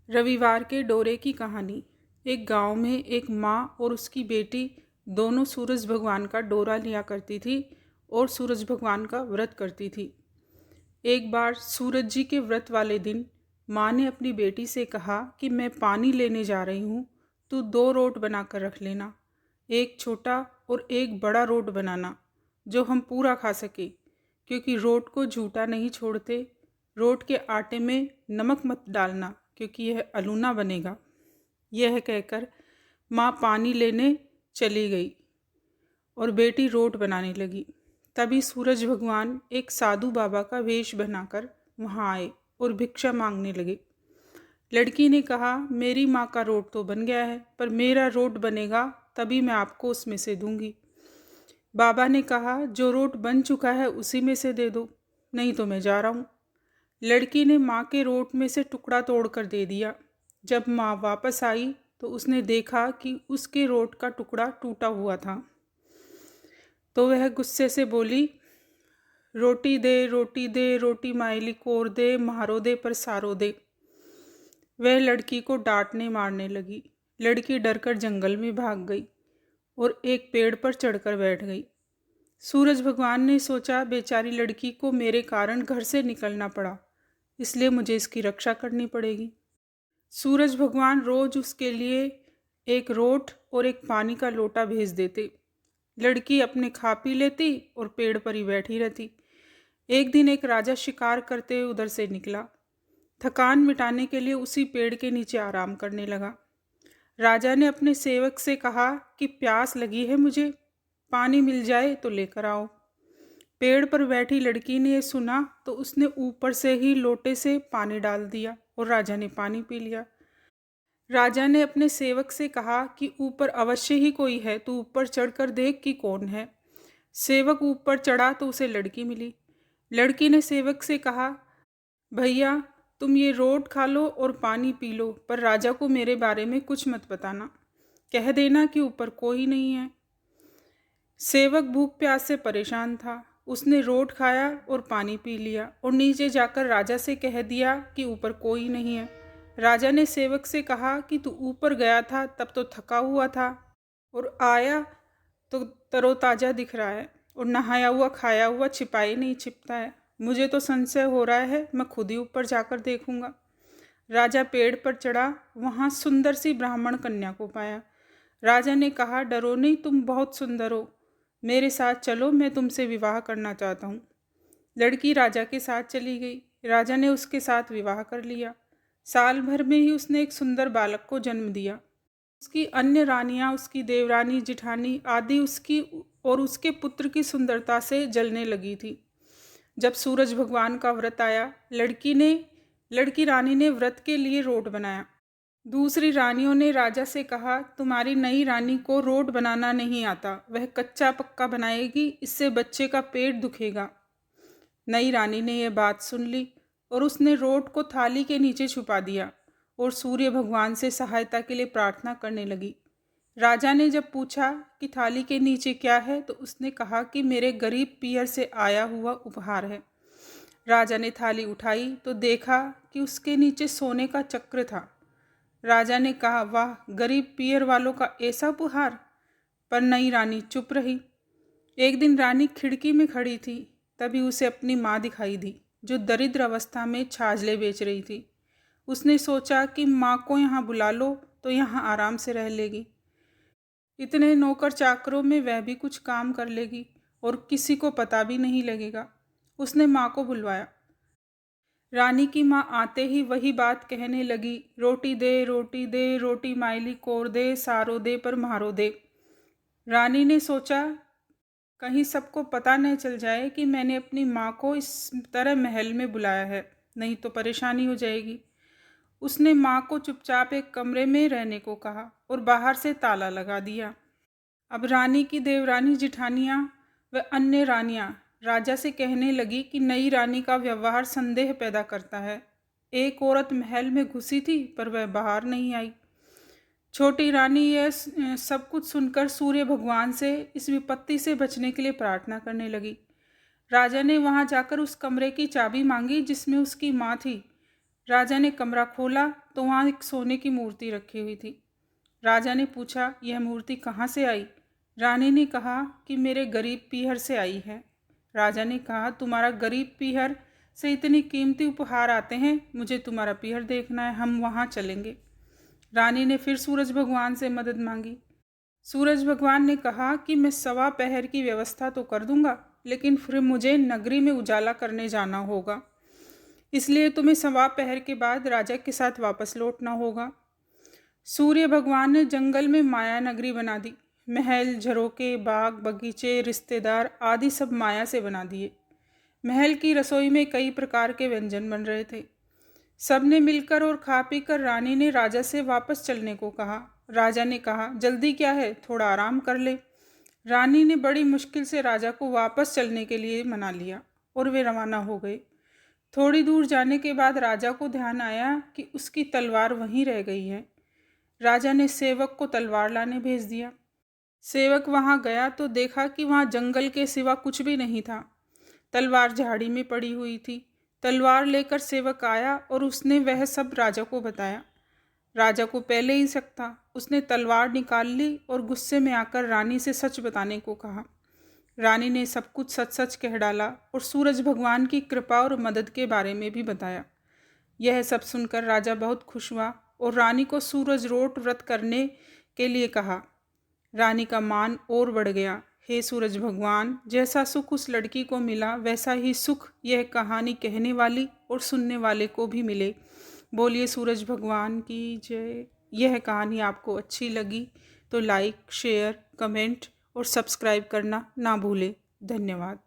रविवार के डोरे की कहानी। एक गांव में एक माँ और उसकी बेटी दोनों सूरज भगवान का डोरा लिया करती थी और सूरज भगवान का व्रत करती थी। एक बार सूरज जी के व्रत वाले दिन माँ ने अपनी बेटी से कहा कि मैं पानी लेने जा रही हूँ, तू 2 रोट बनाकर रख लेना, एक छोटा और एक बड़ा रोट बनाना जो हम पूरा खा सके, क्योंकि रोट को झूठा नहीं छोड़ते। रोट के आटे में नमक मत डालना क्योंकि यह अलूना बनेगा। यह कहकर माँ पानी लेने चली गई और बेटी रोट बनाने लगी। तभी सूरज भगवान एक साधु बाबा का वेश बनाकर वहाँ आए और भिक्षा मांगने लगे। लड़की ने कहा, मेरी माँ का रोट तो बन गया है, पर मेरा रोट बनेगा तभी मैं आपको उसमें से दूंगी। बाबा ने कहा, जो रोट बन चुका है उसी में से दे दो, नहीं तो मैं जा रहा हूँ। लड़की ने माँ के रोट में से टुकड़ा तोड़कर दे दिया। जब माँ वापस आई तो उसने देखा कि उसके रोट का टुकड़ा टूटा हुआ था। तो वह गुस्से से बोली, रोटी दे रोटी दे, रोटी मायली कोर दे, मारो दे पर सारो दे। वह लड़की को डांटने मारने लगी। लड़की डरकर जंगल में भाग गई और एक पेड़ पर चढ़कर बैठ गई। सूरज भगवान ने सोचा, बेचारी लड़की को मेरे कारण घर से निकलना पड़ा, इसलिए मुझे इसकी रक्षा करनी पड़ेगी। सूरज भगवान रोज उसके लिए एक रोट और एक पानी का लोटा भेज देते। लड़की अपने खा पी लेती और पेड़ पर ही बैठी रहती। एक दिन एक राजा शिकार करते हुए उधर से निकला। थकान मिटाने के लिए उसी पेड़ के नीचे आराम करने लगा। राजा ने अपने सेवक से कहा कि प्यास लगी है मुझे, पानी मिल जाए तो लेकर आओ। पेड़ पर बैठी लड़की ने यह सुना तो उसने ऊपर से ही लोटे से पानी डाल दिया और राजा ने पानी पी लिया। राजा ने अपने सेवक से कहा कि ऊपर अवश्य ही कोई है, तू ऊपर चढ़कर देख कि कौन है। सेवक ऊपर चढ़ा तो उसे लड़की मिली। लड़की ने सेवक से कहा, भैया तुम ये रोट खा लो और पानी पी लो, पर राजा को मेरे बारे में कुछ मत बताना, कह देना कि ऊपर कोई नहीं है। सेवक भूख प्यास से परेशान था। उसने रोट खाया और पानी पी लिया और नीचे जाकर राजा से कह दिया कि ऊपर कोई नहीं है। राजा ने सेवक से कहा कि तू ऊपर गया था तब तो थका हुआ था और आया तो तरोताज़ा दिख रहा है, और नहाया हुआ खाया हुआ छिपाई नहीं छिपता है। मुझे तो संशय हो रहा है, मैं खुद ही ऊपर जाकर देखूंगा। राजा पेड़ पर चढ़ा, वहाँ सुंदर सी ब्राह्मण कन्या को पाया। राजा ने कहा, डरो नहीं, तुम बहुत सुंदर हो, मेरे साथ चलो, मैं तुमसे विवाह करना चाहता हूँ। लड़की राजा के साथ चली गई। राजा ने उसके साथ विवाह कर लिया। साल भर में ही उसने एक सुंदर बालक को जन्म दिया। उसकी अन्य रानियां, उसकी देवरानी, जिठानी आदि उसकी और उसके पुत्र की सुंदरता से जलने लगी थी। जब सूरज भगवान का व्रत आया, लड़की रानी ने व्रत के लिए रोट बनाया। दूसरी रानियों ने राजा से कहा, तुम्हारी नई रानी को रोट बनाना नहीं आता, वह कच्चा पक्का बनाएगी, इससे बच्चे का पेट दुखेगा। नई रानी ने यह बात सुन ली और उसने रोट को थाली के नीचे छुपा दिया और सूर्य भगवान से सहायता के लिए प्रार्थना करने लगी। राजा ने जब पूछा कि थाली के नीचे क्या है, तो उसने कहा कि मेरे गरीब पियर से आया हुआ उपहार है। राजा ने थाली उठाई तो देखा कि उसके नीचे सोने का चक्र था। राजा ने कहा, वाह, गरीब पियर वालों का ऐसा उपहार। पर नई रानी चुप रही। एक दिन रानी खिड़की में खड़ी थी, तभी उसे अपनी माँ दिखाई दी, जो दरिद्र अवस्था में छाजले बेच रही थी। उसने सोचा कि माँ को यहाँ बुला लो तो यहाँ आराम से रह लेगी। इतने नौकर चाकरों में वह भी कुछ काम कर लेगी और किसी को पता भी नहीं लगेगा। उसने माँ को बुलवाया। रानी की माँ आते ही वही बात कहने लगी, रोटी दे रोटी दे, रोटी मायली कोर दे, सारो दे पर मारो दे। रानी ने सोचा, कहीं सबको पता न चल जाए कि मैंने अपनी माँ को इस तरह महल में बुलाया है, नहीं तो परेशानी हो जाएगी। उसने माँ को चुपचाप एक कमरे में रहने को कहा और बाहर से ताला लगा दिया। अब रानी की देवरानी, जिठानियाँ व अन्य रानियाँ राजा से कहने लगी कि नई रानी का व्यवहार संदेह पैदा करता है। एक औरत महल में घुसी थी पर वह बाहर नहीं आई। छोटी रानी यह सब कुछ सुनकर सूर्य भगवान से इस विपत्ति से बचने के लिए प्रार्थना करने लगी। राजा ने वहां जाकर उस कमरे की चाबी मांगी जिसमें उसकी माँ थी। राजा ने कमरा खोला तो वहाँ एक सोने की मूर्ति रखी हुई थी। राजा ने पूछा, यह मूर्ति कहाँ से आई? रानी ने कहा कि मेरे गरीब पीहर से आई है। राजा ने कहा, तुम्हारा गरीब पीहर से इतनी कीमती उपहार आते हैं, मुझे तुम्हारा पीहर देखना है, हम वहाँ चलेंगे। रानी ने फिर सूरज भगवान से मदद मांगी। सूरज भगवान ने कहा कि मैं 1.25 पहर की व्यवस्था तो कर दूंगा, लेकिन फिर मुझे नगरी में उजाला करने जाना होगा, इसलिए तुम्हें 1.25 पहर के बाद राजा के साथ वापस लौटना होगा। सूर्य भगवान ने जंगल में माया नगरी बना दी। महल, झरोके, बाग, बगीचे, रिश्तेदार आदि सब माया से बना दिए। महल की रसोई में कई प्रकार के व्यंजन बन रहे थे। सबने मिलकर और खा पी कर रानी ने राजा से वापस चलने को कहा। राजा ने कहा, जल्दी क्या है, थोड़ा आराम कर ले। रानी ने बड़ी मुश्किल से राजा को वापस चलने के लिए मना लिया और वे रवाना हो गए। थोड़ी दूर जाने के बाद राजा को ध्यान आया कि उसकी तलवार वहीं रह गई है। राजा ने सेवक को तलवार लाने भेज दिया। सेवक वहां गया तो देखा कि वहां जंगल के सिवा कुछ भी नहीं था। तलवार झाड़ी में पड़ी हुई थी। तलवार लेकर सेवक आया और उसने वह सब राजा को बताया। राजा को पहले ही शक था। उसने तलवार निकाल ली और गुस्से में आकर रानी से सच बताने को कहा। रानी ने सब कुछ सच सच कह डाला और सूरज भगवान की कृपा और मदद के बारे में भी बताया। यह सब सुनकर राजा बहुत खुश हुआ और रानी को सूरज रोट व्रत करने के लिए कहा। रानी का मान और बढ़ गया। हे सूरज भगवान, जैसा सुख उस लड़की को मिला वैसा ही सुख यह कहानी कहने वाली और सुनने वाले को भी मिले। बोलिए सूरज भगवान की जय। यह कहानी आपको अच्छी लगी तो लाइक, शेयर, कमेंट और सब्सक्राइब करना ना भूलें। धन्यवाद।